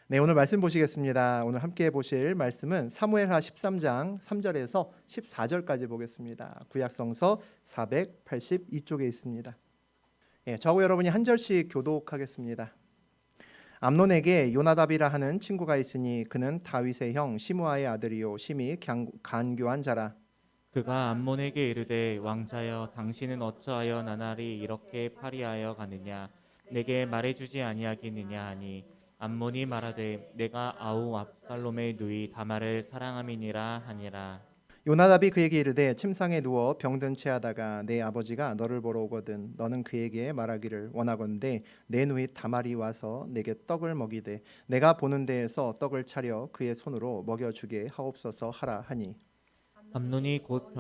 네, 오늘 말씀 보시겠습니다. 오늘 함께 보실 말씀은 사무엘하 13장 3절에서 14절까지 보겠습니다. 구약성서 482쪽에 있습니다. 저하고 여러분이 한 절씩 교독하겠습니다. 암논에게 요나답이라 하는 친구가 있으니 그는 다윗의 형 시므아의 아들이요 심히 간교한 자라. 그가 암몬에게 이르되 왕자여 당신은 어찌하여 나날이 이렇게 파리하여 가느냐 내게 말해주지 아니하겠느냐 하니 암몬이 말하되 내가 아우 압살롬의 누이 다말을 사랑함이니라 하니라. 요나답이 그에게 이르되 침상에 누워 병든 채 하다가 내 아버지가 너를 보러 오거든 너는 그에게 말하기를 원하건대 내 누이 다말이 와서 내게 떡을 먹이되 내가 보는 데에서 떡을 차려 그의 손으로 먹여주게 하옵소서 하라 하니. 암논이 곧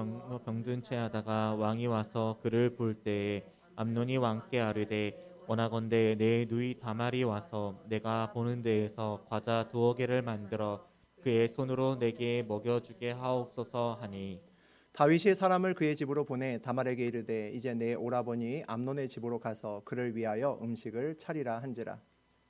병든 채 하다가 왕이 와서 그를 볼 때에 암논이 왕께 아뢰되 원하건대 내 누이 다말이 와서 내가 보는 데에서 과자 2개를 만들어 그의 손으로 내게 먹여주게 하옵소서 하니. 다윗이 사람을 그의 집으로 보내 다말에게 이르되 이제 내 오라버니 암논의 집으로 가서 그를 위하여 음식을 차리라 한지라.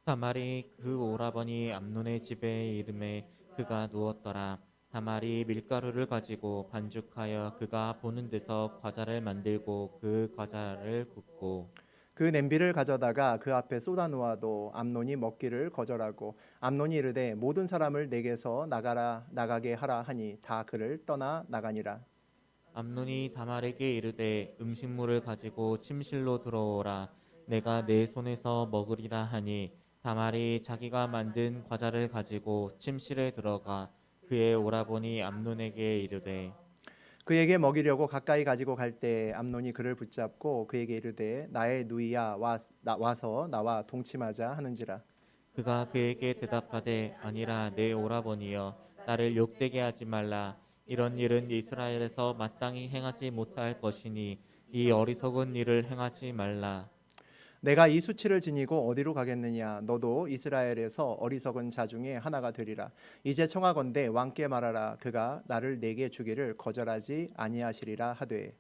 다말이 그 오라버니 암논의 집에 이름에 그가 누웠더라. 다말이 밀가루를 가지고 반죽하여 그가 보는 데서 과자를 만들고 그 과자를 굽고 그 냄비를 가져다가 그 앞에 쏟아 놓아도 암논이 먹기를 거절하고 암논이 이르되 모든 사람을 내게서 나가게 하라 하니 다 그를 떠나 나가니라. 암논이 다말에게 이르되 음식물을 가지고 침실로 들어오라. 내가 내 손에서 먹으리라 하니 다말이 자기가 만든 과자를 가지고 침실에 들어가 그의 오라버니 암논에게 이르되 그에게 먹이려고 가까이 가지고 갈 때 암논이 그를 붙잡고 그에게 이르되 나의 누이야 와서 나와 동침하자 하는지라. 그가 그에게 대답하되 아니라 내 오라버니여 나를 욕되게 하지 말라. 이런 일은 이스라엘에서 마땅히 행하지 못할 것이니 이 어리석은 일을 행하지 말라. 내가 이 수치를 지니고 어디로 가겠느냐 너도 이스라엘에서 어리석은 자 중에 하나가 되리라. 이제 청하건대 왕께 말하라. 그가 나를 내게 주기를 거절하지 아니하시리라 하되.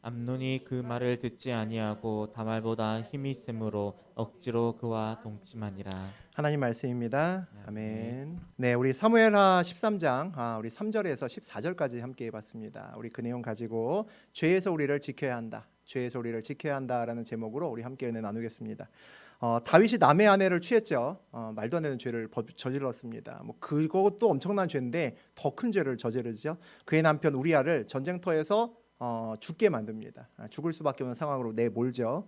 암논이 그 말을 듣지 아니하고 다말보다 힘이 있으므로 억지로 그와 동침하니라. 하나님 말씀입니다. 아멘. 아멘. 네, 우리 사무엘하 13장 우리 3절에서 14절까지 함께 해봤습니다. 우리 그 내용 가지고 죄에서 우리를 지켜야 한다. 죄에서 우리를 지켜야 한다라는 제목으로 우리 함께 은혜 나누겠습니다. 다윗이 남의 아내를 취했죠. 말도 안 되는 죄를 저질렀습니다. 뭐 그것도 엄청난 죄인데 더 큰 죄를 저지르죠. 그의 남편 우리아를 전쟁터에서 죽게 만듭니다. 죽을 수밖에 없는 상황으로 내몰죠.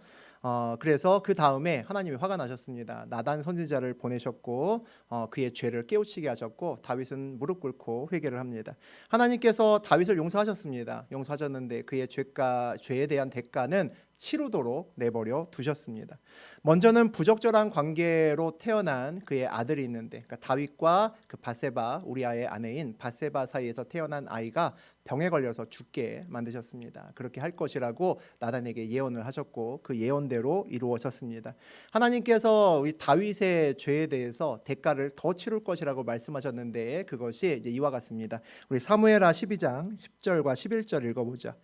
그래서 그 다음에 하나님이 화가 나셨습니다. 나단 선지자를 보내셨고 그의 죄를 깨우치게 하셨고 다윗은 무릎 꿇고 회개를 합니다. 하나님께서 다윗을 용서하셨습니다. 용서하셨는데 그의 죄에 대한 대가는 치루도록 내버려 두셨습니다. 먼저는 부적절한 관계로 태어난 그의 아들이 있는데, 그러니까 다윗과 그 바세바 우리아의 아내인 바세바 사이에서 태어난 아이가 병에 걸려서 죽게 만드셨습니다. 그렇게 할 것이라고 나단에게 예언을 하셨고 그 예언대로 이루어졌습니다. 하나님께서 우리 다윗의 죄에 대해서 대가를 더 치룰 것이라고 말씀하셨는데 그것이 이제 이와 같습니다. 우리 사무엘하 12장 10절과 11절 읽어보자.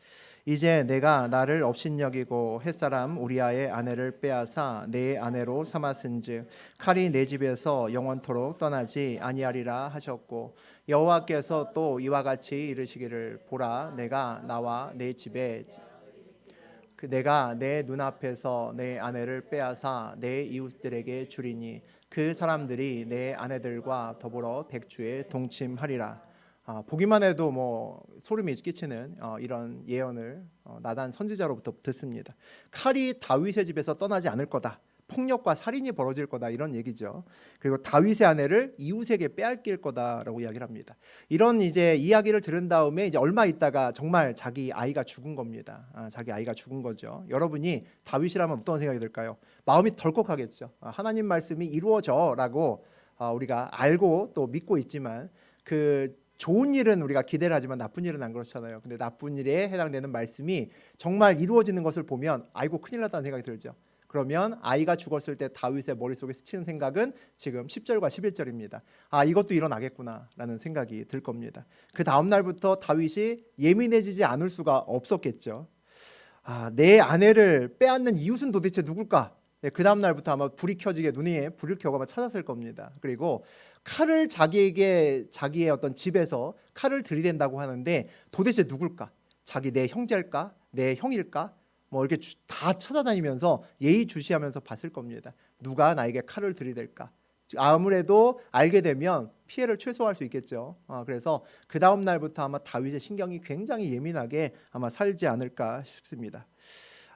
이제 내가 나를 업신여기고 햇사람 우리아의 아내를 빼앗아 내 아내로 삼았은즉 칼이 내 집에서 영원토록 떠나지 아니하리라 하셨고 여호와께서 또 이와 같이 이르시기를 보라 내가 나와 내 집에 내가 내 눈앞에서 내 아내를 빼앗아 내 이웃들에게 주리니 그 사람들이 내 아내들과 더불어 백주에 동침하리라. 보기만 해도 뭐 소름이 끼치는 이런 예언을 나단 선지자로부터 듣습니다. 칼이 다윗의 집에서 떠나지 않을 거다. 폭력과 살인이 벌어질 거다 이런 얘기죠. 그리고 다윗의 아내를 이웃에게 빼앗길 거다라고 이야기를 합니다. 이런 이제 이야기를 들은 다음에 이제 얼마 있다가 정말 자기 아이가 죽은 겁니다. 자기 아이가 죽은 거죠. 여러분이 다윗이라면 어떤 생각이 들까요? 마음이 덜컥하겠죠. 하나님 말씀이 이루어져라고 우리가 알고 또 믿고 있지만 그 좋은 일은 우리가 기대를 하지만 나쁜 일은 안 그렇잖아요. 근데 나쁜 일에 해당되는 말씀이 정말 이루어지는 것을 보면 아이고 큰일 났다는 생각이 들죠. 그러면 아이가 죽었을 때 다윗의 머릿속에 스치는 생각은 지금 10절과 11절입니다. 이것도 일어나겠구나 라는 생각이 들 겁니다. 그 다음 날부터 다윗이 예민해지지 않을 수가 없었겠죠. 내 아내를 빼앗는 이웃은 도대체 누굴까? 그 다음 날부터 아마 불이 켜지게 눈에 불을 켜고 아마 찾았을 겁니다. 그리고 칼을 자기의 어떤 집에서 칼을 들이댄다고 하는데 도대체 누굴까? 내 형제일까? 내 형일까? 뭐 이렇게 다 찾아다니면서 예의주시하면서 봤을 겁니다. 누가 나에게 칼을 들이댈까? 아무래도 알게 되면 피해를 최소화할 수 있겠죠. 그래서 그 다음 날부터 아마 다윗의 신경이 굉장히 예민하게 아마 살지 않을까 싶습니다.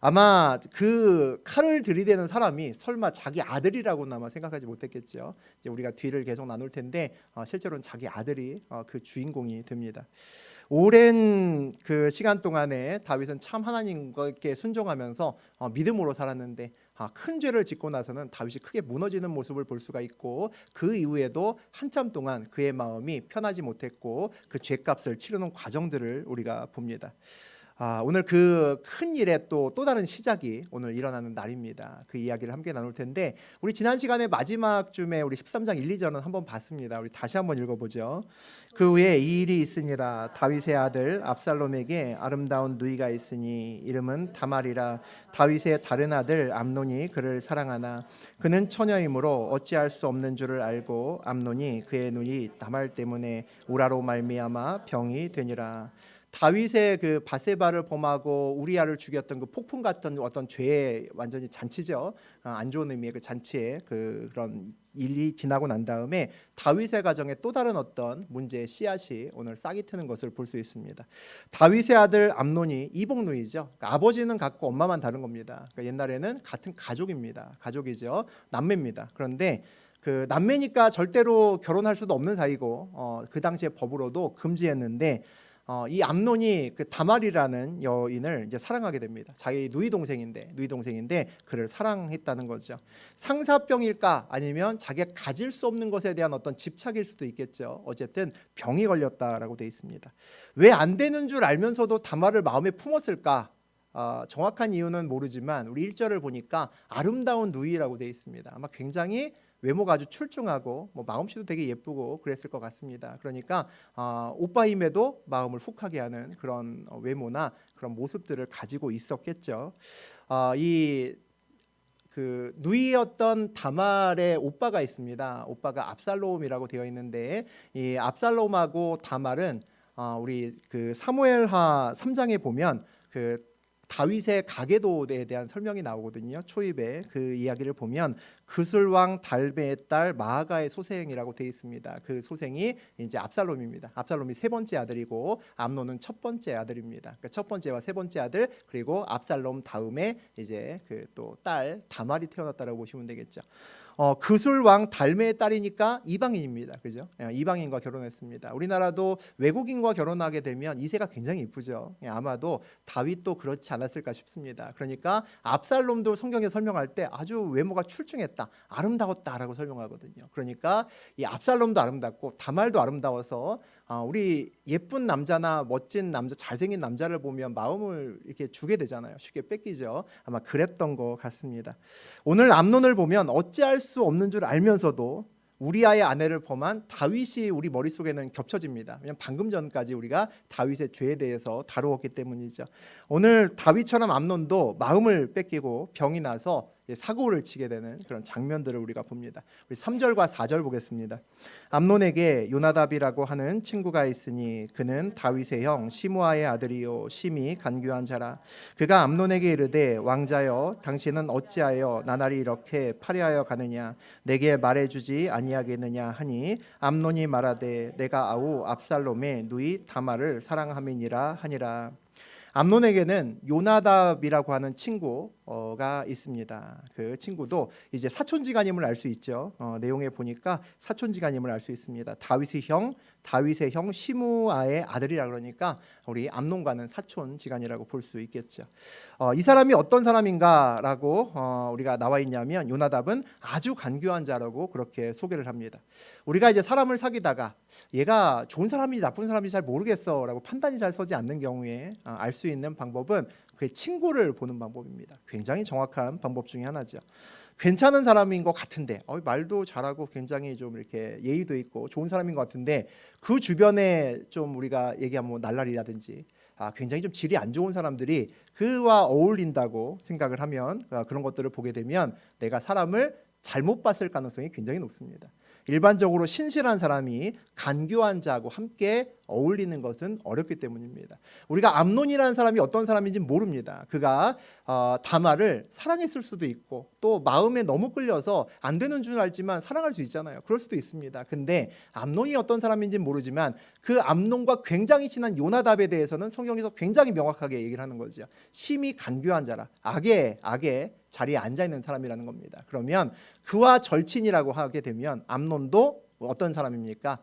아마 그 칼을 들이대는 사람이 설마 자기 아들이라고는 아마 생각하지 못했겠죠. 이제 우리가 뒤를 계속 나눌 텐데 실제로는 자기 아들이 그 주인공이 됩니다. 오랜 그 시간 동안에 다윗은 참 하나님께 순종하면서 믿음으로 살았는데 큰 죄를 짓고 나서는 다윗이 크게 무너지는 모습을 볼 수가 있고 그 이후에도 한참 동안 그의 마음이 편하지 못했고 그 죄값을 치르는 과정들을 우리가 봅니다. 오늘 그 큰 일의 또 다른 시작이 오늘 일어나는 날입니다. 그 이야기를 함께 나눌 텐데 우리 지난 시간에 마지막 쯤에 우리 13장 1, 2절은 한번 봤습니다. 우리 다시 한번 읽어보죠. 그 후에 이 일이 있으니라 다윗의 아들 압살롬에게 아름다운 누이가 있으니 이름은 다말이라. 다윗의 다른 아들 암논이 그를 사랑하나 그는 처녀이므로 어찌할 수 없는 줄을 알고 암논이 그의 누이 다말 때문에 우라로 말미암아 병이 되니라. 다윗의 그 바세바를 범하고 우리아를 죽였던 그 폭풍 같은 어떤 죄의 완전히 잔치죠. 안 좋은 의미의 그 잔치의 그런 일이 지나고 난 다음에 다윗의 가정에 또 다른 어떤 문제의 씨앗이 오늘 싹이 트는 것을 볼 수 있습니다. 다윗의 아들 암논이 이복누이죠. 그러니까 아버지는 같고 엄마만 다른 겁니다. 그러니까 옛날에는 같은 가족입니다. 가족이죠. 남매입니다. 그런데 그 남매니까 절대로 결혼할 수도 없는 사이고 그 당시의 법으로도 금지했는데 이 암논이 그 다말이라는 여인을 이제 사랑하게 됩니다. 자기 누이 동생인데 그를 사랑했다는 거죠. 상사병일까 아니면 자기가 가질 수 없는 것에 대한 어떤 집착일 수도 있겠죠. 어쨌든 병이 걸렸다라고 돼 있습니다. 왜 안 되는 줄 알면서도 다말을 마음에 품었을까? 정확한 이유는 모르지만 우리 1절을 보니까 아름다운 누이라고 돼 있습니다. 아마 굉장히 외모가 아주 출중하고 마음씨도 되게 예쁘고 그랬을 것 같습니다. 그러니까 오빠임에도 마음을 훅하게 하는 그런 외모나 그런 모습들을 가지고 있었겠죠. 이 그 누이였던 다말의 오빠가 있습니다. 오빠가 압살롬이라고 되어 있는데 이 압살롬하고 다말은 우리 그 사무엘하 3장에 보면 그 다윗의 가계도에 대한 설명이 나오거든요. 초입에 그 이야기를 보면 그술왕 달베의 딸 마아가의 소생이라고 되어 있습니다. 그 소생이 이제 압살롬입니다. 압살롬이 세 번째 아들이고 암논은 첫 번째 아들입니다. 그러니까 첫 번째와 세 번째 아들 그리고 압살롬 다음에 이제 그 또 딸 다말이 태어났다라고 보시면 되겠죠. 그술왕 달메의 딸이니까 이방인입니다. 그죠? 이방인과 결혼했습니다. 우리나라도 외국인과 결혼하게 되면 2세가 굉장히 이쁘죠. 아마도 다윗도 그렇지 않았을까 싶습니다. 그러니까 압살롬도 성경에 설명할 때 아주 외모가 출중했다, 아름다웠다라고 설명하거든요. 그러니까 이 압살롬도 아름답고 다말도 아름다워서 우리 예쁜 남자나 멋진 남자, 잘생긴 남자를 보면 마음을 이렇게 주게 되잖아요. 쉽게 뺏기죠. 아마 그랬던 것 같습니다. 오늘 암논을 보면 어찌할 수 없는 줄 알면서도 우리아의 아내를 범한 다윗이 우리 머릿속에는 겹쳐집니다. 왜냐하면 방금 전까지 우리가 다윗의 죄에 대해서 다루었기 때문이죠. 오늘 다윗처럼 암논도 마음을 뺏기고 병이 나서 사고를 치게 되는 그런 장면들을 우리가 봅니다. 우리 3절과 4절 보겠습니다. 암논에게 요나답이라고 하는 친구가 있으니 그는 다윗의 형 시므아의 아들이요 심히 간교한 자라. 그가 암논에게 이르되 왕자여 당신은 어찌하여 나날이 이렇게 파리하여 가느냐 내게 말해주지 아니하겠느냐 하니 암논이 말하되 내가 아우 압살롬의 누이 다말을 사랑함이니라 하니라. 암논에게는 요나답이라고 하는 친구가 있습니다. 그 친구도 이제 사촌지간임을 알 수 있죠. 내용에 보니까 사촌지간임을 알 수 있습니다. 다윗의 형 시므아의 아들이라 그러니까 우리 암논과는 사촌지간이라고 볼 수 있겠죠. 이 사람이 어떤 사람인가라고 우리가 나와 있냐면 요나답은 아주 간교한 자라고 그렇게 소개를 합니다. 우리가 이제 사람을 사귀다가 얘가 좋은 사람인지 나쁜 사람인지 잘 모르겠어라고 판단이 잘 서지 않는 경우에 알 수 있는 방법은 그의 친구를 보는 방법입니다. 굉장히 정확한 방법 중에 하나죠. 괜찮은 사람인 것 같은데 말도 잘하고 굉장히 좀 이렇게 예의도 있고 좋은 사람인 것 같은데 그 주변에 좀 우리가 얘기하면 날라리라든지 굉장히 좀 질이 안 좋은 사람들이 그와 어울린다고 생각을 하면 그런 것들을 보게 되면 내가 사람을 잘못 봤을 가능성이 굉장히 높습니다. 일반적으로 신실한 사람이 간교한 자하고 함께 어울리는 것은 어렵기 때문입니다. 우리가 암논이라는 사람이 어떤 사람인지 모릅니다. 그가 다말을 사랑했을 수도 있고 또 마음에 너무 끌려서 안 되는 줄 알지만 사랑할 수 있잖아요. 그럴 수도 있습니다. 근데 암논이 어떤 사람인지 모르지만 그 암논과 굉장히 친한 요나답에 대해서는 성경에서 굉장히 명확하게 얘기를 하는 거죠. 심히 간교한 자라, 악의 자리에 앉아 있는 사람이라는 겁니다. 그러면 그와 절친이라고 하게 되면 암논도 어떤 사람입니까?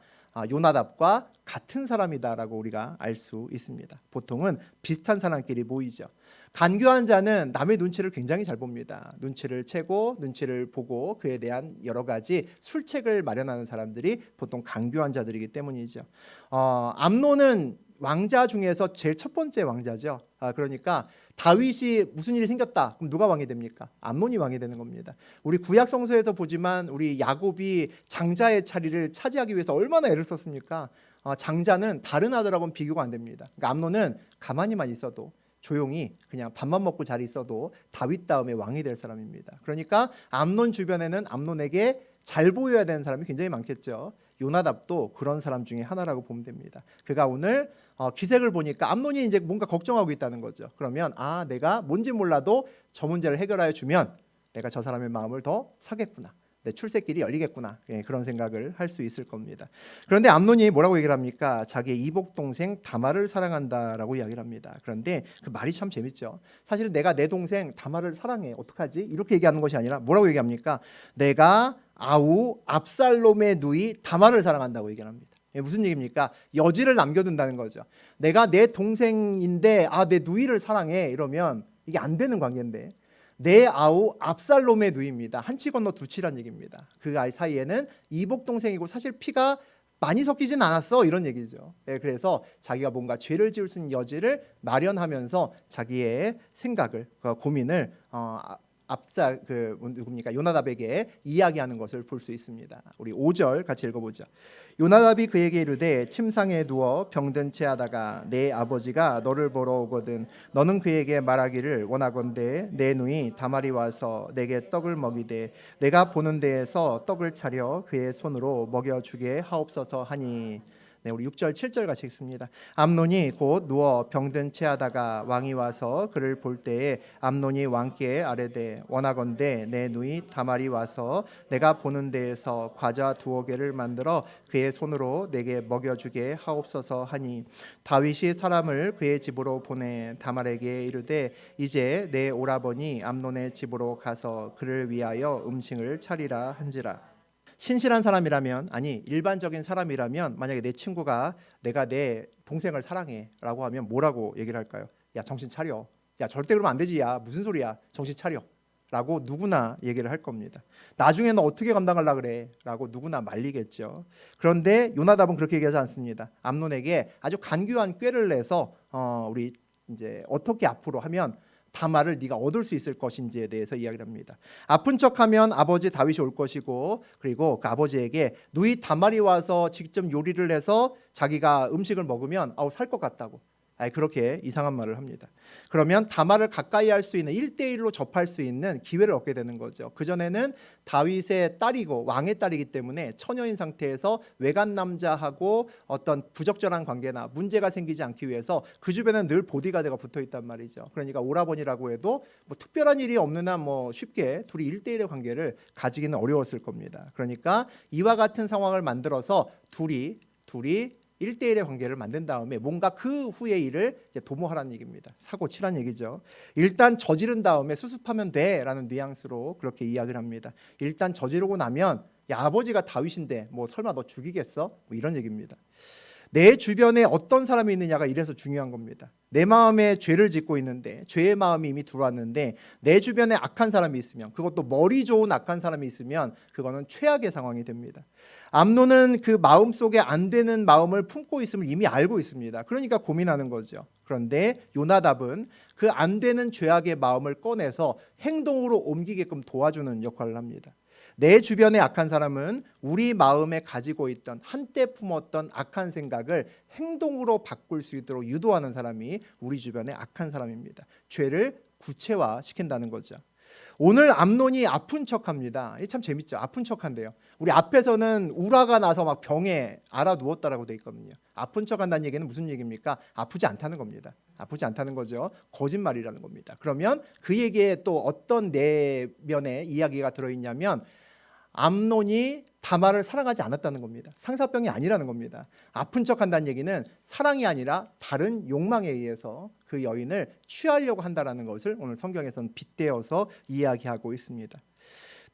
요나답과 같은 사람이다라고 우리가 알 수 있습니다. 보통은 비슷한 사람끼리 모이죠. 간교한 자는 남의 눈치를 굉장히 잘 봅니다. 눈치를 채고 눈치를 보고 그에 대한 여러 가지 술책을 마련하는 사람들이 보통 간교한 자들이기 때문이죠. 암논은 왕자 중에서 제일 첫 번째 왕자죠. 그러니까 다윗이 무슨 일이 생겼다. 그럼 누가 왕이 됩니까? 암논이 왕이 되는 겁니다. 우리 구약 성서에서 보지만 우리 야곱이 장자의 자리를 차지하기 위해서 얼마나 애를 썼습니까? 장자는 다른 아들하고는 비교가 안 됩니다. 그러니까 암논은 가만히만 있어도 조용히 그냥 밥만 먹고 잘 있어도 다윗 다음에 왕이 될 사람입니다. 그러니까 암논 주변에는 암논에게 잘 보여야 되는 사람이 굉장히 많겠죠. 요나답도 그런 사람 중에 하나라고 보면 됩니다. 그가 오늘 기색을 보니까 암논이 이제 뭔가 걱정하고 있다는 거죠. 그러면 내가 뭔지 몰라도 저 문제를 해결하여 주면 내가 저 사람의 마음을 더 사겠구나. 내 출세길이 열리겠구나. 그런 생각을 할 수 있을 겁니다. 그런데 암논이 뭐라고 얘기를 합니까? 자기의 이복 동생 다말을 사랑한다라고 이야기를 합니다. 그런데 그 말이 참 재밌죠. 사실 내가 내 동생 다말을 사랑해. 어떡하지? 이렇게 얘기하는 것이 아니라 뭐라고 얘기합니까? 내가 아우 압살롬의 누이 다말을 사랑한다고 얘기를 합니다. 무슨 얘기입니까? 여지를 남겨둔다는 거죠. 내가 내 동생인데 내 누이를 사랑해 이러면 이게 안 되는 관계인데 내 아우 압살롬의 누이입니다. 한치 건너 두치란 얘기입니다. 그 아이 사이에는 이복 동생이고 사실 피가 많이 섞이진 않았어 이런 얘기죠. 그래서 자기가 뭔가 죄를 지을 수 있는 여지를 마련하면서 자기의 생각을 고민을 누굽니까? 요나답에게 이야기하는 것을 볼 수 있습니다. 우리 5절 같이 읽어보죠. 요나답이 그에게 이르되 침상에 누워 병든 채하다가 내 아버지가 너를 보러 오거든 너는 그에게 말하기를 원하건대 내 누이 다말이 와서 내게 떡을 먹이되 내가 보는 데에서 떡을 차려 그의 손으로 먹여주게 하옵소서 하니. 우리 6절 7절 같이 읽습니다. 암논이 곧 누워 병든 채하다가 왕이 와서 그를 볼 때에 암논이 왕께 아뢰되 원하건대 내 누이 다말이 와서 내가 보는 데에서 과자 2개를 만들어 그의 손으로 내게 먹여주게 하옵소서 하니 다윗이 사람을 그의 집으로 보내 다말에게 이르되 이제 내 오라버니 암논의 집으로 가서 그를 위하여 음식을 차리라 한지라. 신실한 사람이라면 일반적인 사람이라면 만약에 내 친구가 내가 내 동생을 사랑해 라고 하면 뭐라고 얘기를 할까요? 야 정신 차려. 야 절대 그러면 안 되지. 야 무슨 소리야. 정신 차려 라고 누구나 얘기를 할 겁니다. 나중에 너 어떻게 감당하려고 그래 라고 누구나 말리겠죠. 그런데 요나답은 그렇게 얘기하지 않습니다. 암논에게 아주 간교한 꾀를 내서 우리 이제 어떻게 앞으로 하면 다말을 네가 얻을 수 있을 것인지에 대해서 이야기를 합니다. 아픈 척하면 아버지 다윗이 올 것이고 그리고 그 아버지에게 누이 다말이 와서 직접 요리를 해서 자기가 음식을 먹으면 살 것 같다고 그렇게 이상한 말을 합니다. 그러면 다말을 가까이 할 수 있는 1대1로 접할 수 있는 기회를 얻게 되는 거죠. 그전에는 다윗의 딸이고 왕의 딸이기 때문에 처녀인 상태에서 외간 남자하고 어떤 부적절한 관계나 문제가 생기지 않기 위해서 그 주변에는 늘 보디가드가 붙어 있단 말이죠. 그러니까 오라버니라고 해도 특별한 일이 없는 한 쉽게 둘이 1대1의 관계를 가지기는 어려웠을 겁니다. 그러니까 이와 같은 상황을 만들어서 둘이 1대1의 관계를 만든 다음에 뭔가 그 후의 일을 이제 도모하라는 얘기입니다. 사고 치라는 얘기죠. 일단 저지른 다음에 수습하면 돼라는 뉘앙스로 그렇게 이야기를 합니다. 일단 저지르고 나면 야 아버지가 다윗인데 설마 너 죽이겠어? 이런 얘기입니다. 내 주변에 어떤 사람이 있느냐가 이래서 중요한 겁니다. 내 마음에 죄를 짓고 있는데 죄의 마음이 이미 들어왔는데 내 주변에 악한 사람이 있으면 그것도 머리 좋은 악한 사람이 있으면 그거는 최악의 상황이 됩니다. 암논은 그 마음속에 안 되는 마음을 품고 있음을 이미 알고 있습니다. 그러니까 고민하는 거죠. 그런데 요나답은 그 안 되는 죄악의 마음을 꺼내서 행동으로 옮기게끔 도와주는 역할을 합니다. 내 주변의 악한 사람은 우리 마음에 가지고 있던 한때 품었던 악한 생각을 행동으로 바꿀 수 있도록 유도하는 사람이 우리 주변의 악한 사람입니다. 죄를 구체화시킨다는 거죠. 오늘 암논이 아픈 척합니다. 참 재밌죠. 아픈 척한대요. 우리 앞에서는 우라가 나서 막 병에 알아 누웠다라고 돼 있거든요. 아픈 척한다는 얘기는 무슨 얘기입니까? 아프지 않다는 겁니다. 아프지 않다는 거죠. 거짓말이라는 겁니다. 그러면 그 얘기에 또 어떤 내면의 이야기가 들어있냐면 암논이 다말을 사랑하지 않았다는 겁니다. 상사병이 아니라는 겁니다. 아픈 척한다는 얘기는 사랑이 아니라 다른 욕망에 의해서 그 여인을 취하려고 한다는 것을 오늘 성경에서는 빗대어서 이야기하고 있습니다.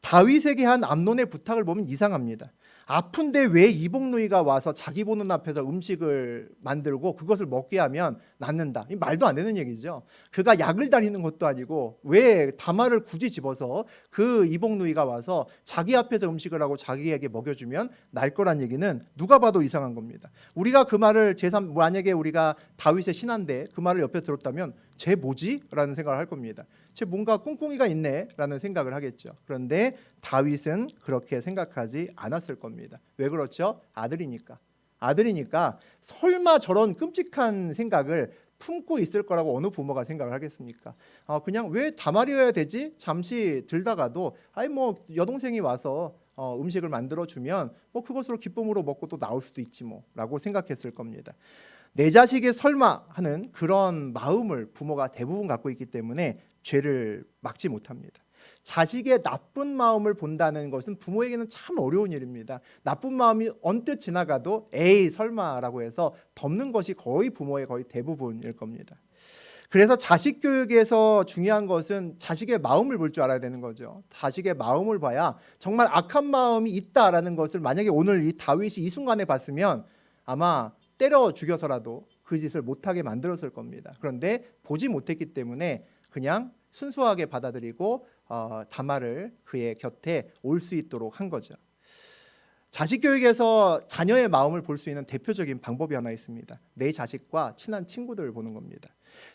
다윗에게 한 암논의 부탁을 보면 이상합니다. 아픈데 왜 이복누이가 와서 자기 보는 앞에서 음식을 만들고 그것을 먹게 하면 낫는다. 이 말도 안 되는 얘기죠. 그가 약을 다니는 것도 아니고 왜 다말을 굳이 집어서 그 이복누이가 와서 자기 앞에서 음식을 하고 자기에게 먹여주면 날 거란 얘기는 누가 봐도 이상한 겁니다. 우리가 그 말을 만약에 우리가 다윗의 신하인데 그 말을 옆에 들었다면 쟤 뭐지? 라는 생각을 할 겁니다. 쟤 뭔가 꿍꿍이가 있네 라는 생각을 하겠죠. 그런데 다윗은 그렇게 생각하지 않았을 겁니다. 왜 그렇죠? 아들이니까 설마 저런 끔찍한 생각을 품고 있을 거라고 어느 부모가 생각을 하겠습니까? 그냥 왜 다말이어야 되지? 잠시 들다가도 뭐 여동생이 와서 음식을 만들어 주면 뭐 그것으로 기쁨으로 먹고 또 나올 수도 있지 뭐 라고 생각했을 겁니다. 내 자식이 설마 하는 그런 마음을 부모가 대부분 갖고 있기 때문에 죄를 막지 못합니다. 자식의 나쁜 마음을 본다는 것은 부모에게는 참 어려운 일입니다. 나쁜 마음이 언뜻 지나가도 에이 설마라고 해서 덮는 것이 거의 부모의 거의 대부분일 겁니다. 그래서 자식 교육에서 중요한 것은 자식의 마음을 볼 줄 알아야 되는 거죠. 자식의 마음을 봐야 정말 악한 마음이 있다라는 것을 만약에 오늘 이 다윗이 이 순간에 봤으면 아마 때려 죽여서라도 그 짓을 못하게 만들었을 겁니다. 그런데 보지 못했기 때문에 그냥 순수하게 받아들이고 다말을 그의 곁에 올 수 있도록 한 거죠. 자식 교육에서 자녀의 마음을 볼 수 있는 대표적인 방법이 하나 있습니다. 내 자식과 친한 친구들을 보는 겁니다.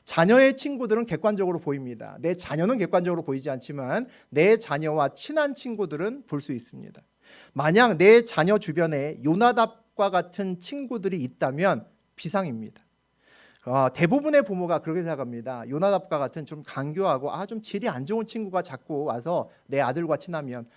자녀의 친구들은 객관적으로 보입니다. 내 자녀는 객관적으로 보이지 않지만 내 자녀와 친한 친구들은 볼 수 있습니다. 만약 내 자녀 주변에 요나답과 같은 친구들이 있다면 비상입니다. 대부분의 부모가 그렇게 생각합니다. 요나답과 같은 좀 강교하고 좀 질이 안 좋은 친구가 자꾸 와서 내 아들과 친하면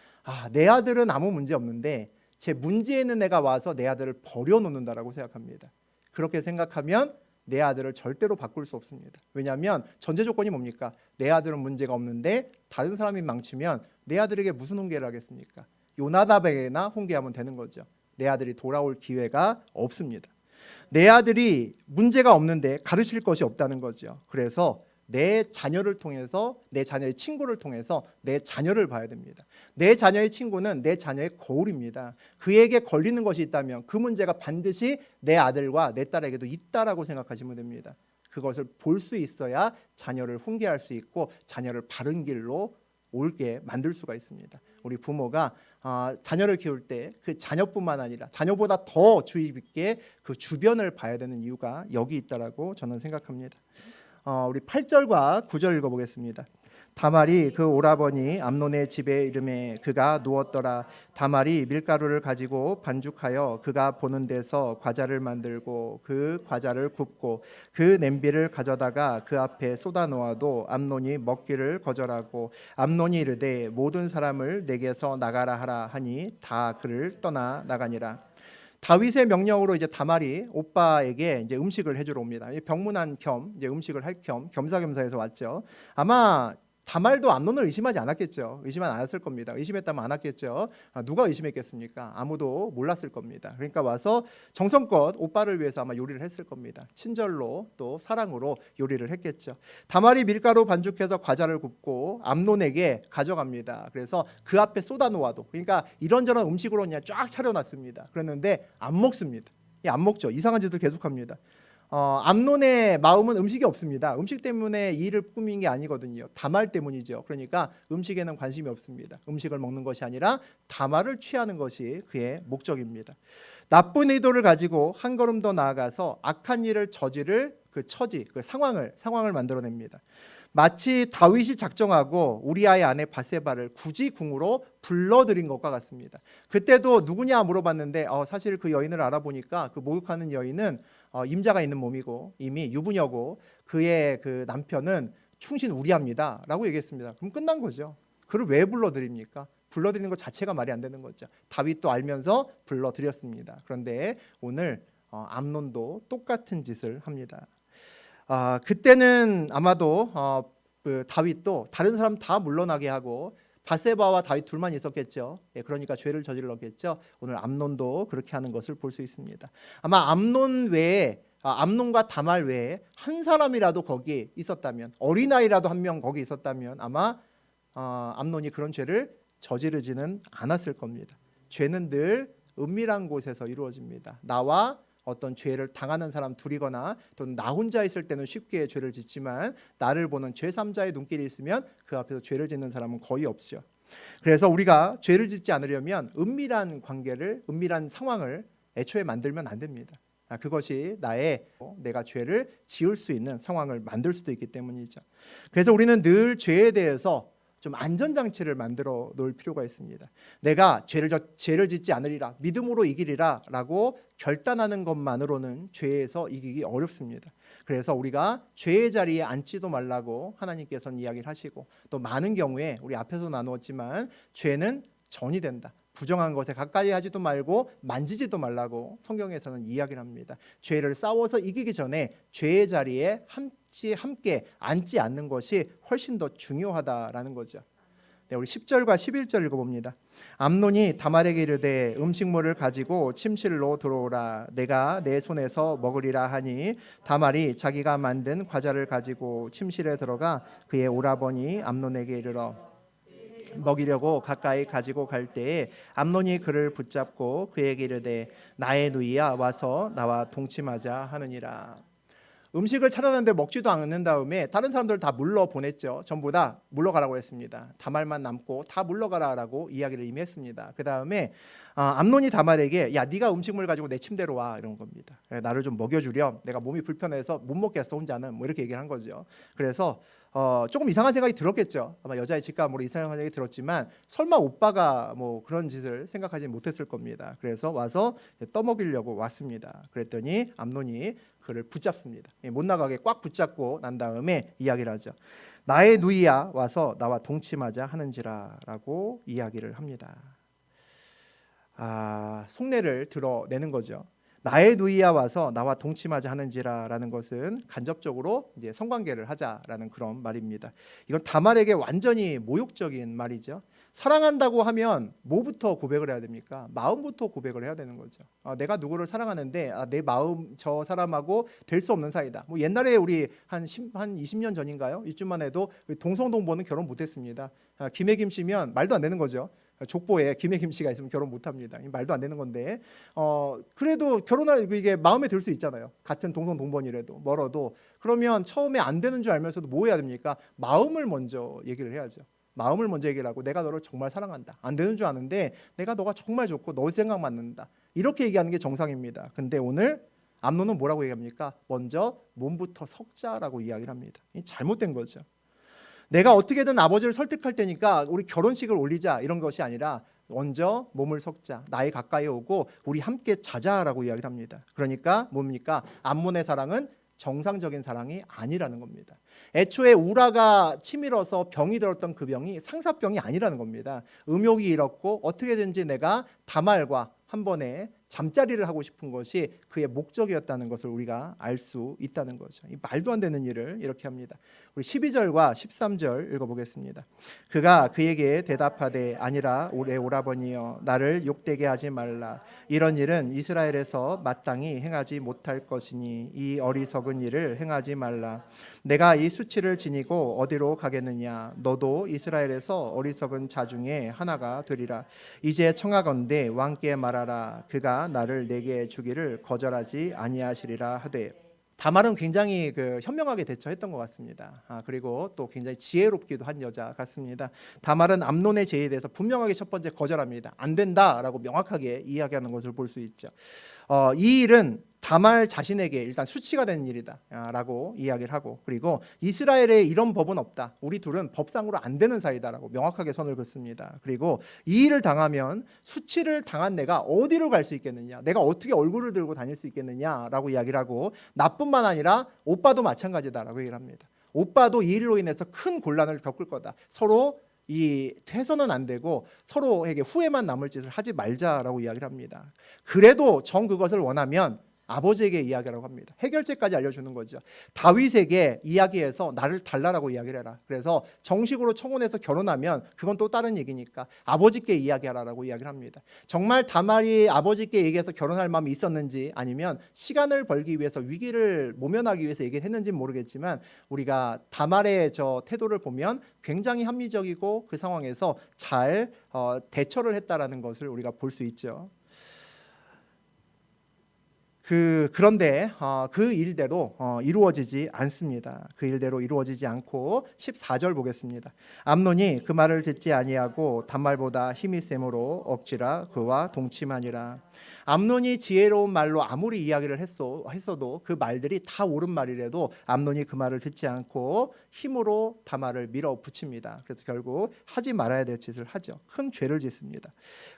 내 아들은 아무 문제 없는데 제 문제 있는 애가 와서 내 아들을 버려놓는다라고 생각합니다. 그렇게 생각하면 내 아들을 절대로 바꿀 수 없습니다. 왜냐하면 전제 조건이 뭡니까? 내 아들은 문제가 없는데 다른 사람이 망치면 내 아들에게 무슨 훈계를 하겠습니까? 요나답에게나 훈계하면 되는 거죠. 내 아들이 돌아올 기회가 없습니다. 내 아들이 문제가 없는데 가르칠 것이 없다는 거죠. 그래서 내 자녀를 통해서 내 자녀의 친구를 통해서 내 자녀를 봐야 됩니다. 내 자녀의 친구는 내 자녀의 거울입니다. 그에게 걸리는 것이 있다면 그 문제가 반드시 내 아들과 내 딸에게도 있다라고 생각하시면 됩니다. 그것을 볼 수 있어야 자녀를 훈계할 수 있고 자녀를 바른 길로 옳게 만들 수가 있습니다. 우리 부모가 자녀를 키울 때 그 자녀뿐만 아니라 자녀보다 더 주의 깊게 그 주변을 봐야 되는 이유가 여기 있다라고 저는 생각합니다. 우리 8절과 9절 읽어보겠습니다. 다말이 그 오라버니 암논의 집에 이르매 그가 누웠더라. 다말이 밀가루를 가지고 반죽하여 그가 보는 데서 과자를 만들고 그 과자를 굽고 그 냄비를 가져다가 그 앞에 쏟아 놓아도 암논이 먹기를 거절하고 암논이 이르되 모든 사람을 내게서 나가라 하라 하니 다 그를 떠나 나가니라. 다윗의 명령으로 이제 다말이 오빠에게 이제 음식을 해주러 옵니다. 병문안 겸 이제 음식을 할 겸 겸사겸사해서 왔죠. 아마 다말도 암논을 의심하지 않았겠죠. 의심은 않았을 겁니다. 의심했다면 안 왔겠죠. 누가 의심했겠습니까? 아무도 몰랐을 겁니다. 그러니까 와서 정성껏 오빠를 위해서 아마 요리를 했을 겁니다. 친절로 또 사랑으로 요리를 했겠죠. 다말이 밀가루 반죽해서 과자를 굽고 암논에게 가져갑니다. 그래서 그 앞에 쏟아 놓아도 그러니까 이런저런 음식으로 그냥 쫙 차려놨습니다. 그랬는데 안 먹습니다. 안 먹죠. 이상한 짓을 계속합니다. 암논의 마음은 음식이 없습니다. 음식 때문에 이 일을 꾸민 게 아니거든요. 다말 때문이죠. 그러니까 음식에는 관심이 없습니다. 음식을 먹는 것이 아니라 다말을 취하는 것이 그의 목적입니다. 나쁜 의도를 가지고 한 걸음 더 나아가서 악한 일을 저지를 그 처지, 그 상황을 만들어냅니다. 마치 다윗이 작정하고 우리아의 아내 바세바를 굳이 궁으로 불러들인 것과 같습니다. 그때도 누구냐 물어봤는데 사실 그 여인을 알아보니까 그 목욕하는 여인은 임자가 있는 몸이고 이미 유부녀고 그의 그 남편은 충신 우리아입니다 라고 얘기했습니다. 그럼 끝난 거죠. 그를 왜 불러들입니까? 불러들이는 것 자체가 말이 안 되는 거죠. 다윗도 알면서 불러들였습니다. 그런데 오늘 암논도 똑같은 짓을 합니다. 그때는 아마도 그 다윗도 다른 사람 다 물러나게 하고 바세바와 다윗 둘만 있었겠죠. 그러니까 죄를 저질렀겠죠. 오늘 암논도 그렇게 하는 것을 볼 수 있습니다. 아마 암논 외에 암논과 다말 외에 한 사람이라도 거기 있었다면, 어린아이라도 한 명 거기 있었다면 아마 암논이 그런 죄를 저지르지는 않았을 겁니다. 죄는 늘 은밀한 곳에서 이루어집니다. 나와 어떤 죄를 당하는 사람 둘이거나 또는 나 혼자 있을 때는 쉽게 죄를 짓지만 나를 보는 제3자의 눈길이 있으면 그 앞에서 죄를 짓는 사람은 거의 없죠. 그래서 우리가 죄를 짓지 않으려면 은밀한 관계를, 은밀한 상황을 애초에 만들면 안 됩니다. 그것이 내가 죄를 지을 수 있는 상황을 만들 수도 있기 때문이죠. 그래서 우리는 늘 죄에 대해서 좀 안전장치를 만들어 놓을 필요가 있습니다. 내가 죄를 짓지 않으리라, 믿음으로 이기리라 라고 결단하는 것만으로는 죄에서 이기기 어렵습니다. 그래서 우리가 죄의 자리에 앉지도 말라고 하나님께서는 이야기를 하시고, 또 많은 경우에 우리 앞에서 나누었지만 죄는 전이 된다, 부정한 것에 가까이 하지도 말고 만지지도 말라고 성경에서는 이야기를 합니다. 죄를 싸워서 이기기 전에 죄의 자리에 함께 앉지 않는 것이 훨씬 더 중요하다라는 거죠. 네, 우리 10절과 11절 읽어봅니다. 암논이 다말에게 이르되 음식물을 가지고 침실로 들어오라. 내가 내 손에서 먹으리라 하니 다말이 자기가 만든 과자를 가지고 침실에 들어가 그의 오라버니 암논에게 이르러 먹이려고 가까이 가지고 갈 때에 암논이 그를 붙잡고 그에게 이르되 나의 누이야 와서 나와 동침하자 하느니라. 음식을 차려놨는데 먹지도 않는 다음에 다른 사람들 다 물러보냈죠. 전부 다 물러가라고 했습니다. 다말만 남고 다 물러가라라고 이야기를 이미 했습니다. 그 다음에 암논이 다말에게 야 네가 음식물 가지고 내 침대로 와 이런 겁니다. 나를 좀 먹여주렴. 내가 몸이 불편해서 못 먹겠어 혼자는 뭐 이렇게 얘기를 한 거죠. 그래서 조금 이상한 생각이 들었겠죠. 아마 여자의 직감으로 이상한 생각이 들었지만 설마 오빠가 뭐 그런 짓을 생각하지 못했을 겁니다. 그래서 와서 떠먹이려고 왔습니다. 그랬더니 암논이 그를 붙잡습니다. 못 나가게 꽉 붙잡고 난 다음에 이야기를 하죠. 나의 누이야 와서 나와 동침하자 하는지라라고 이야기를 합니다. 속내를 드러내는 거죠. 나의 누이야 와서 나와 동침하자 하는지라라는 것은 간접적으로 이제 성관계를 하자라는 그런 말입니다. 이건 다말에게 완전히 모욕적인 말이죠. 사랑한다고 하면 뭐부터 고백을 해야 됩니까? 마음부터 고백을 해야 되는 거죠. 내가 누구를 사랑하는데 내 마음 저 사람하고 될 수 없는 사이다. 뭐 옛날에 우리 한 20년 전인가요? 이쯤만 해도 동성동보는 결혼 못했습니다. 김혜김 씨면 말도 안 되는 거죠. 족보에 김혜김 씨가 있으면 결혼 못합니다. 말도 안 되는 건데 그래도 결혼할 이게 마음에 들 수 있잖아요. 같은 동성동본이라도 멀어도. 그러면 처음에 안 되는 줄 알면서도 뭐 해야 됩니까? 마음을 먼저 얘기를 해야죠. 마음을 먼저 얘기를 하고 내가 너를 정말 사랑한다. 안 되는 줄 아는데 내가 너가 정말 좋고 너 생각 맞는다. 이렇게 얘기하는 게 정상입니다. 근데 오늘 암논은 뭐라고 얘기합니까? 먼저 몸부터 섞자라고 이야기를 합니다. 잘못된 거죠. 내가 어떻게든 아버지를 설득할 테니까 우리 결혼식을 올리자 이런 것이 아니라 먼저 몸을 섞자, 나에 가까이 오고 우리 함께 자자라고 이야기를 합니다. 그러니까 뭡니까? 암논의 사랑은 정상적인 사랑이 아니라는 겁니다. 애초에 우라가 치밀어서 병이 들었던 그 병이 상사병이 아니라는 겁니다. 음욕이 일었고 어떻게든지 내가 다말과 한 번에 잠자리를 하고 싶은 것이 그의 목적이었다는 것을 우리가 알 수 있다는 거죠. 이 말도 안 되는 일을 이렇게 합니다. 우리 12절과 13절 읽어보겠습니다. 그가 그에게 대답하되 아니라 내 오라버니여 나를 욕되게 하지 말라. 이런 일은 이스라엘에서 마땅히 행하지 못할 것이니 이 어리석은 일을 행하지 말라. 내가 이 수치를 지니고 어디로 가겠느냐. 너도 이스라엘에서 어리석은 자 중에 하나가 되리라. 이제 청하건대 왕께 말하라. 그가 나를 내게 주기를 거절하지 아니하시리라 하되. 다말은 굉장히 현명하게 대처했던 것 같습니다. 그리고 또 굉장히 지혜롭기도 한 여자 같습니다. 다말은 암논의 죄에 대해서 분명하게 첫 번째 거절합니다. 안 된다라고 명확하게 이야기하는 것을 볼 수 있죠. 이 일은 다말 자신에게 일단 수치가 되는 일이다라고 이야기를 하고, 그리고 이스라엘에 이런 법은 없다. 우리 둘은 법상으로 안 되는 사이다라고 명확하게 선을 긋습니다. 그리고 이 일을 당하면 수치를 당한 내가 어디로 갈 수 있겠느냐, 내가 어떻게 얼굴을 들고 다닐 수 있겠느냐라고 이야기를 하고, 나뿐만 아니라 오빠도 마찬가지다라고 얘기를 합니다. 오빠도 이 일로 인해서 큰 곤란을 겪을 거다. 서로 이 해서는 안 되고 서로에게 후회만 남을 짓을 하지 말자라고 이야기를 합니다. 그래도 정 그것을 원하면 아버지에게 이야기하라고 합니다. 해결책까지 알려주는 거죠. 다윗에게 이야기해서 나를 달라라고 이야기를 해라. 그래서 정식으로 청혼해서 결혼하면 그건 또 다른 얘기니까 아버지께 이야기하라라고 이야기를 합니다. 정말 다말이 아버지께 얘기해서 결혼할 마음이 있었는지, 아니면 시간을 벌기 위해서, 위기를 모면하기 위해서 얘기를 했는지는 모르겠지만, 우리가 다말의 저 태도를 보면 굉장히 합리적이고 그 상황에서 잘 대처를 했다라는 것을 우리가 볼 수 있죠. 그런데 그 일대로 이루어지지 않습니다. 그 일대로 이루어지지 않고 14절 보겠습니다. 암논이 그 말을 듣지 아니하고 단말보다 힘이 세므로 억지라 그와 동침하니라. 암논이 지혜로운 말로 아무리 이야기를 했어도 그 말들이 다 옳은 말이라도 암논이 그 말을 듣지 않고 힘으로 다말을 밀어붙입니다. 그래서 결국 하지 말아야 될 짓을 하죠. 큰 죄를 짓습니다.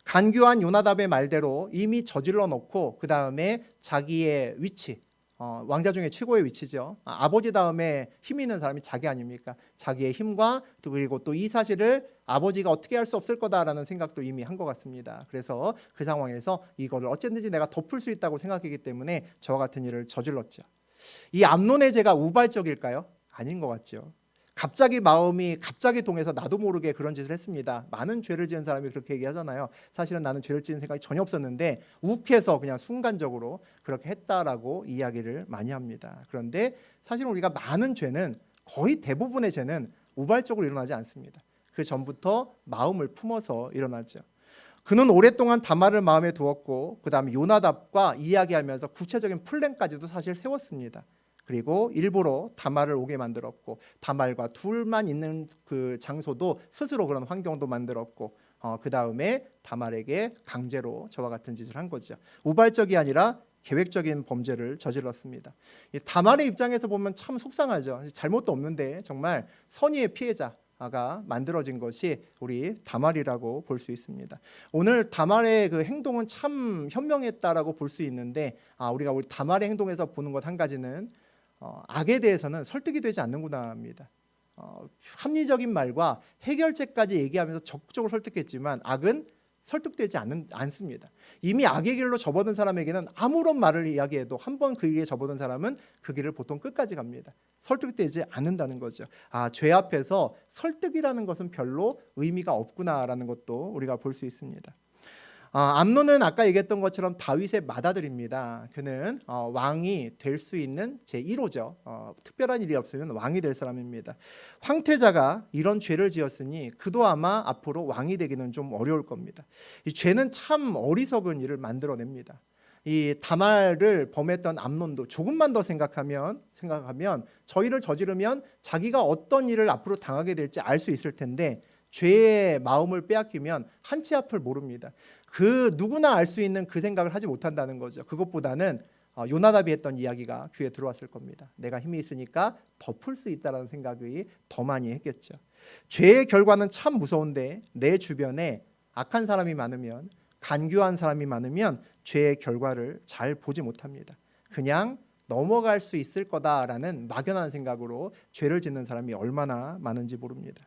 간교한 요나답의 말대로 이미 저질러 놓고 그 다음에 자기의 위치, 왕자 중에 최고의 위치죠. 아버지 다음에 힘 있는 사람이 자기 아닙니까? 자기의 힘과 그리고 또 이 사실을 아버지가 어떻게 할 수 없을 거다라는 생각도 이미 한 것 같습니다. 그래서 그 상황에서 이거를 어쨌든지 내가 덮을 수 있다고 생각했기 때문에 저와 같은 일을 저질렀죠. 이 암논의 죄가 우발적일까요? 아닌 것 같죠. 갑자기 마음이 갑자기 동해서 나도 모르게 그런 짓을 했습니다. 많은 죄를 지은 사람이 그렇게 얘기하잖아요. 사실은 나는 죄를 지은 생각이 전혀 없었는데 욱해서 그냥 순간적으로 그렇게 했다라고 이야기를 많이 합니다. 그런데 사실 우리가 많은 죄는, 거의 대부분의 죄는 우발적으로 일어나지 않습니다. 그 전부터 마음을 품어서 일어나죠. 그는 오랫동안 다말을 마음에 두었고 그 다음에 요나답과 이야기하면서 구체적인 플랜까지도 사실 세웠습니다. 그리고 일부러 다말을 오게 만들었고, 다말과 둘만 있는 그 장소도 스스로 그런 환경도 만들었고, 그 다음에 다말에게 강제로 저와 같은 짓을 한 거죠. 우발적이 아니라 계획적인 범죄를 저질렀습니다. 이 다말의 입장에서 보면 참 속상하죠. 잘못도 없는데 정말 선의의 피해자가 만들어진 것이 우리 다말이라고 볼 수 있습니다. 오늘 다말의 그 행동은 참 현명했다라고 볼 수 있는데, 우리가 우리 다말의 행동에서 보는 것 한 가지는 악에 대해서는 설득이 되지 않는구나 합니다. 합리적인 말과 해결책까지 얘기하면서 적극적으로 설득했지만 악은 설득되지 않습니다. 이미 악의 길로 접어든 사람에게는 아무런 말을 이야기해도 한 번 그 길에 접어든 사람은 그 길을 보통 끝까지 갑니다. 설득되지 않는다는 거죠. 죄 앞에서 설득이라는 것은 별로 의미가 없구나라는 것도 우리가 볼 수 있습니다. 암논은 아까 얘기했던 것처럼 다윗의 맏아들입니다. 그는 왕이 될 수 있는 제1호죠. 특별한 일이 없으면 왕이 될 사람입니다. 황태자가 이런 죄를 지었으니 그도 아마 앞으로 왕이 되기는 좀 어려울 겁니다. 이 죄는 참 어리석은 일을 만들어냅니다. 이 다말을 범했던 암논도 조금만 더 생각하면 저 일을 저지르면 자기가 어떤 일을 앞으로 당하게 될지 알 수 있을 텐데, 죄의 마음을 빼앗기면 한 치 앞을 모릅니다. 그 누구나 알 수 있는 그 생각을 하지 못한다는 거죠. 그것보다는 요나답이 했던 이야기가 귀에 들어왔을 겁니다. 내가 힘이 있으니까 덮을 수 있다는 생각이 더 많이 했겠죠. 죄의 결과는 참 무서운데 내 주변에 악한 사람이 많으면, 간교한 사람이 많으면 죄의 결과를 잘 보지 못합니다. 그냥 넘어갈 수 있을 거다라는 막연한 생각으로 죄를 짓는 사람이 얼마나 많은지 모릅니다.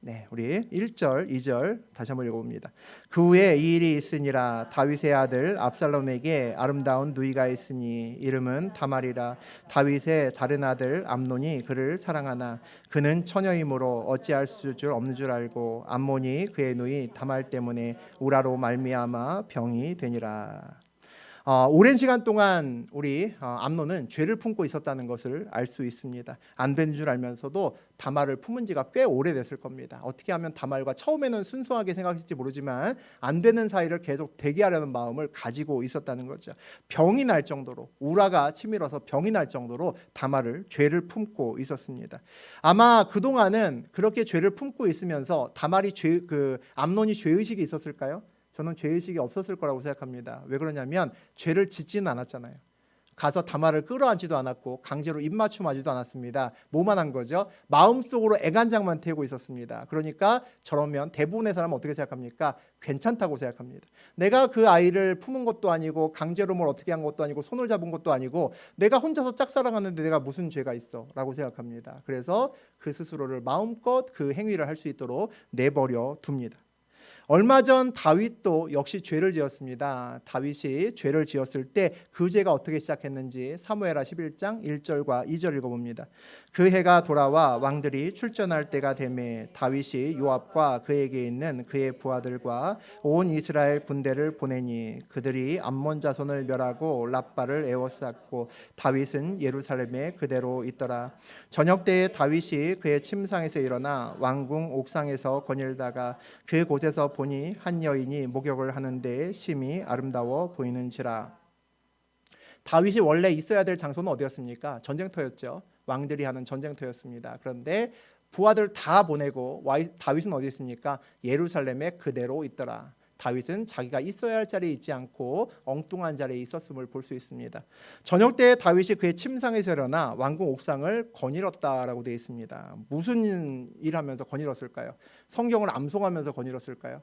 네, 우리 1절, 2절 다시 한번 읽어봅니다. 그 후에 이 일이 있으니라. 다윗의 아들 압살롬에게 아름다운 누이가 있으니 이름은 다말이라. 다윗의 다른 아들 암논이 그를 사랑하나 그는 처녀이므로 어찌할 수 없는 줄 알고 암몬이 그의 누이 다말 때문에 우라로 말미암아 병이 되니라. 오랜 시간 동안 우리 암논은 죄를 품고 있었다는 것을 알 수 있습니다. 안 되는 줄 알면서도 다말을 품은 지가 꽤 오래됐을 겁니다. 어떻게 하면 다말과 처음에는 순수하게 생각했을지 모르지만 안 되는 사이를 계속 대기하려는 마음을 가지고 있었다는 거죠. 병이 날 정도로, 우라가 치밀어서 병이 날 정도로 다말을 죄를 품고 있었습니다. 아마 그동안은 그렇게 죄를 품고 있으면서 다말이 암논이 죄의식이 있었을까요? 저는 죄의식이 없었을 거라고 생각합니다. 왜 그러냐면 죄를 짓지는 않았잖아요. 가서 다말을 끌어안지도 않았고 강제로 입맞춤하지도 않았습니다. 뭐만 한 거죠? 마음속으로 애간장만 태우고 있었습니다. 그러니까 저러면 대부분의 사람은 어떻게 생각합니까? 괜찮다고 생각합니다. 내가 그 아이를 품은 것도 아니고 강제로 뭘 어떻게 한 것도 아니고 손을 잡은 것도 아니고 내가 혼자서 짝사랑하는데 내가 무슨 죄가 있어? 라고 생각합니다. 그래서 그 스스로를 마음껏 그 행위를 할 수 있도록 내버려 둡니다. 얼마 전 다윗도 역시 죄를 지었습니다. 다윗이 죄를 지었을 때 그 죄가 어떻게 시작했는지 사무엘하 11장 1절과 2절 읽어봅니다. 그 해가 돌아와 왕들이 출전할 때가 되매 다윗이 요압과 그에게 있는 그의 부하들과 온 이스라엘 군대를 보내니 그들이 암몬 자손을 멸하고 랍바를 에워쌌고 다윗은 예루살렘에 그대로 있더라. 저녁 때에 다윗이 그의 침상에서 일어나 왕궁 옥상에서 거닐다가 그곳에서 보니 한 여인이 목욕을 하는데 심히 아름다워 보이는지라. 다윗이 원래 있어야 될 장소는 어디였습니까? 전쟁터였죠. 왕들이 하는 전쟁터였습니다. 그런데 부하들 다 보내고 다윗은 어디 있습니까? 예루살렘에 그대로 있더라. 다윗은 자기가 있어야 할 자리에 있지 않고 엉뚱한 자리에 있었음을 볼 수 있습니다. 저녁 때 다윗이 그의 침상에서 일어나 왕궁 옥상을 거닐었다라고 되어 있습니다. 무슨 일하면서 거닐었을까요? 성경을 암송하면서 거닐었을까요?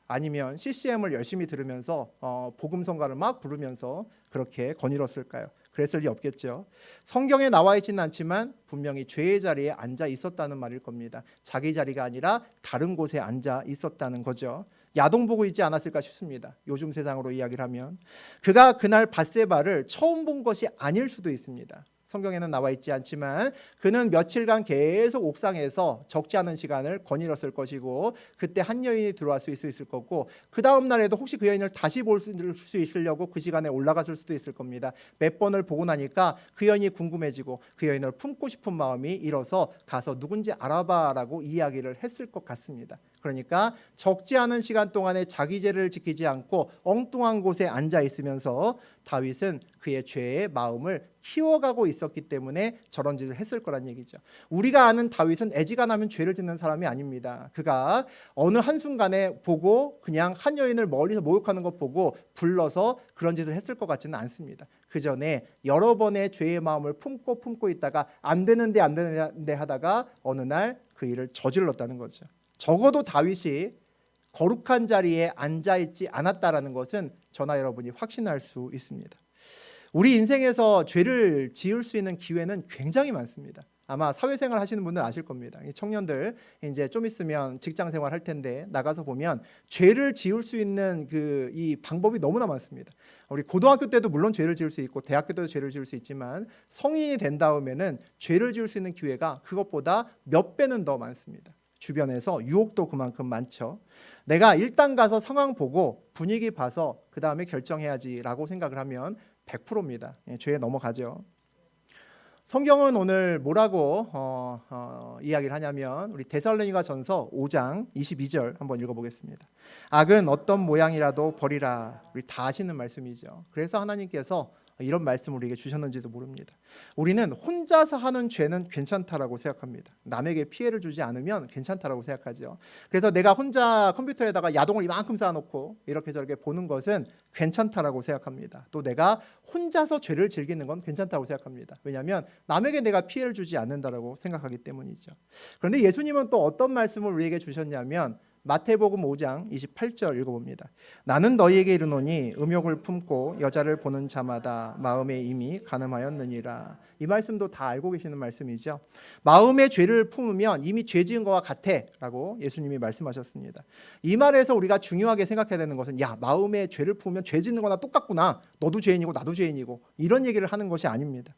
아니면 CCM을 열심히 들으면서 복음성가를 막 부르면서 그렇게 거닐었을까요? 그랬을 리 없겠죠. 성경에 나와 있지는 않지만 분명히 죄의 자리에 앉아 있었다는 말일 겁니다. 자기 자리가 아니라 다른 곳에 앉아 있었다는 거죠. 야동 보고 있지 않았을까 싶습니다. 요즘 세상으로 이야기를 하면 그가 그날 밧세바를 처음 본 것이 아닐 수도 있습니다. 성경에는 나와 있지 않지만 그는 며칠간 계속 옥상에서 적지 않은 시간을 거닐었을 것이고 그때 한 여인이 들어올 수 있을 거고 그 다음 날에도 혹시 그 여인을 다시 볼 수 있으려고 그 시간에 올라갔을 수도 있을 겁니다. 몇 번을 보고 나니까 그 여인이 궁금해지고 그 여인을 품고 싶은 마음이 일어서 가서 누군지 알아봐라고 이야기를 했을 것 같습니다. 그러니까 적지 않은 시간 동안에 자기 죄를 지키지 않고 엉뚱한 곳에 앉아 있으면서 다윗은 그의 죄의 마음을 키워가고 있었기 때문에 저런 짓을 했을 거란 얘기죠. 우리가 아는 다윗은 애지간하면 죄를 짓는 사람이 아닙니다. 그가 어느 한순간에 보고 그냥 한 여인을 멀리서 목욕하는 것 보고 불러서 그런 짓을 했을 것 같지는 않습니다. 그 전에 여러 번의 죄의 마음을 품고 있다가 안 되는데 하다가 어느 날 그 일을 저질렀다는 거죠. 적어도 다윗이 거룩한 자리에 앉아있지 않았다라는 것은 저나 여러분이 확신할 수 있습니다. 우리 인생에서 죄를 지을 수 있는 기회는 굉장히 많습니다. 아마 사회생활 하시는 분들 아실 겁니다. 청년들 이제 좀 있으면 직장생활 할 텐데 나가서 보면 죄를 지을 수 있는 이 방법이 너무나 많습니다. 우리 고등학교 때도 물론 죄를 지을 수 있고 대학교 때도 죄를 지을 수 있지만 성인이 된 다음에는 죄를 지을 수 있는 기회가 그것보다 몇 배는 더 많습니다. 주변에서 유혹도 그만큼 많죠. 내가 일단 가서 상황 보고 분위기 봐서 그 다음에 결정해야지라고 생각을 하면 100%입니다. 죄에 넘어가죠. 성경은 오늘 뭐라고 이야기를 하냐면 우리 데살로니가전서 5장 22절 한번 읽어보겠습니다. 악은 어떤 모양이라도 버리라. 우리 다 아시는 말씀이죠. 그래서 하나님께서 이런 말씀을 우리에게 주셨는지도 모릅니다. 우리는 혼자서 하는 죄는 괜찮다라고 생각합니다. 남에게 피해를 주지 않으면 괜찮다라고 생각하죠. 그래서 내가 혼자 컴퓨터에다가 야동을 이만큼 쌓아놓고 이렇게 저렇게 보는 것은 괜찮다라고 생각합니다. 또 내가 혼자서 죄를 즐기는 건 괜찮다고 생각합니다. 왜냐하면 남에게 내가 피해를 주지 않는다라고 생각하기 때문이죠. 그런데 예수님은 또 어떤 말씀을 우리에게 주셨냐면 마태복음 5장 28절 읽어봅니다. 나는 너희에게 이르노니 음욕을 품고 여자를 보는 자마다 마음에 이미 간음하였느니라. 이 말씀도 다 알고 계시는 말씀이죠. 마음에 죄를 품으면 이미 죄 지은 것과 같아 라고 예수님이 말씀하셨습니다. 이 말에서 우리가 중요하게 생각해야 되는 것은 마음에 죄를 품으면 죄 짓는 거나 똑같구나. 너도 죄인이고 나도 죄인이고 이런 얘기를 하는 것이 아닙니다.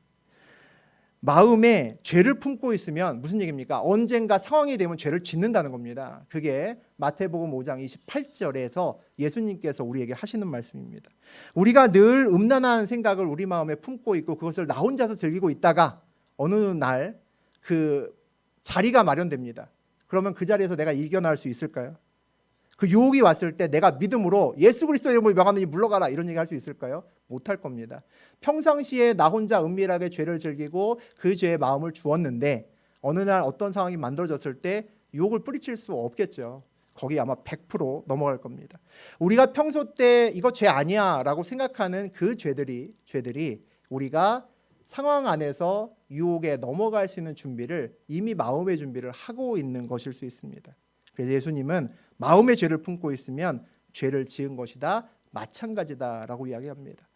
마음에 죄를 품고 있으면 무슨 얘기입니까? 언젠가 상황이 되면 죄를 짓는다는 겁니다. 그게 마태복음 5장 28절에서 예수님께서 우리에게 하시는 말씀입니다. 우리가 늘 음란한 생각을 우리 마음에 품고 있고 그것을 나 혼자서 즐기고 있다가 어느 날 그 자리가 마련됩니다. 그러면 그 자리에서 내가 이겨낼 수 있을까요? 그 유혹이 왔을 때 내가 믿음으로 예수 그리스도의 이름으로 명하노니 물러가라 이런 얘기 할 수 있을까요? 못할 겁니다. 평상시에 나 혼자 은밀하게 죄를 즐기고 그 죄에 마음을 주었는데 어느 날 어떤 상황이 만들어졌을 때 유혹을 뿌리칠 수 없겠죠. 거기 아마 100% 넘어갈 겁니다. 우리가 평소 때 이거 죄 아니야 라고 생각하는 그 죄들이 우리가 상황 안에서 유혹에 넘어갈 수 있는 준비를 이미 마음의 준비를 하고 있는 것일 수 있습니다. 그래서 예수님은 마음의 죄를 품고 있으면 죄를 지은 것이다, 마찬가지다라고 이야기합니다.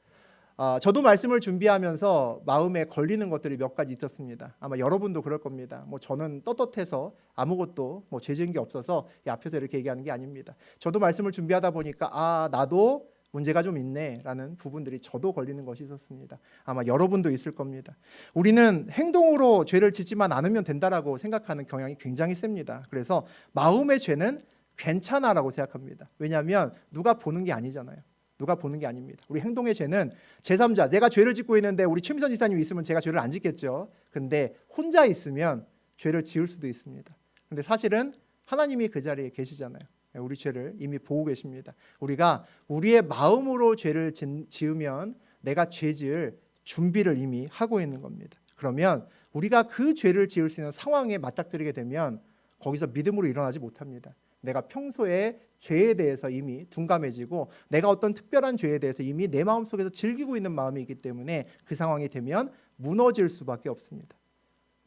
저도 말씀을 준비하면서 마음에 걸리는 것들이 몇 가지 있었습니다. 아마 여러분도 그럴 겁니다. 저는 떳떳해서 아무것도 죄 지은 게 없어서 이 앞에서 이렇게 얘기하는 게 아닙니다. 저도 말씀을 준비하다 보니까 나도 문제가 좀 있네라는 부분들이 저도 걸리는 것이 있었습니다. 아마 여러분도 있을 겁니다. 우리는 행동으로 죄를 짓지만 않으면 된다라고 생각하는 경향이 굉장히 셉니다. 그래서 마음의 죄는 괜찮아라고 생각합니다. 왜냐하면 누가 보는 게 아니잖아요. 누가 보는 게 아닙니다. 우리 행동의 죄는 제3자, 내가 죄를 짓고 있는데 우리 최미선 지사님이 있으면 제가 죄를 안 짓겠죠. 근데 혼자 있으면 죄를 지을 수도 있습니다. 근데 사실은 하나님이 그 자리에 계시잖아요. 우리 죄를 이미 보고 계십니다. 우리가 우리의 마음으로 죄를 지으면 내가 죄 지을 준비를 이미 하고 있는 겁니다. 그러면 우리가 그 죄를 지을 수 있는 상황에 맞닥뜨리게 되면 거기서 믿음으로 일어나지 못합니다. 내가 평소에 죄에 대해서 이미 둔감해지고 내가 어떤 특별한 죄에 대해서 이미 내 마음속에서 즐기고 있는 마음이기 때문에 그 상황이 되면 무너질 수밖에 없습니다.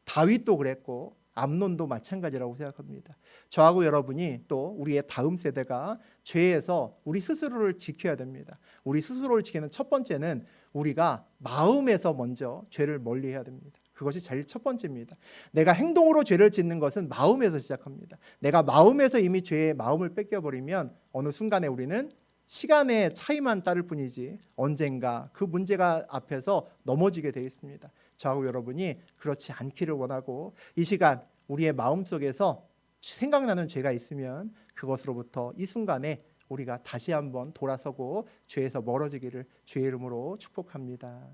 다윗도 그랬고 암논도 마찬가지라고 생각합니다. 저하고 여러분이 또 우리의 다음 세대가 죄에서 우리 스스로를 지켜야 됩니다. 우리 스스로를 지키는 첫 번째는 우리가 마음에서 먼저 죄를 멀리해야 됩니다. 그것이 제일 첫 번째입니다. 내가 행동으로 죄를 짓는 것은 마음에서 시작합니다. 내가 마음에서 이미 죄의 마음을 뺏겨버리면 어느 순간에 우리는 시간의 차이만 따를 뿐이지 언젠가 그 문제가 앞에서 넘어지게 되어 있습니다. 저하고 여러분이 그렇지 않기를 원하고 이 시간 우리의 마음속에서 생각나는 죄가 있으면 그것으로부터 이 순간에 우리가 다시 한번 돌아서고 죄에서 멀어지기를 주의 이름으로 축복합니다.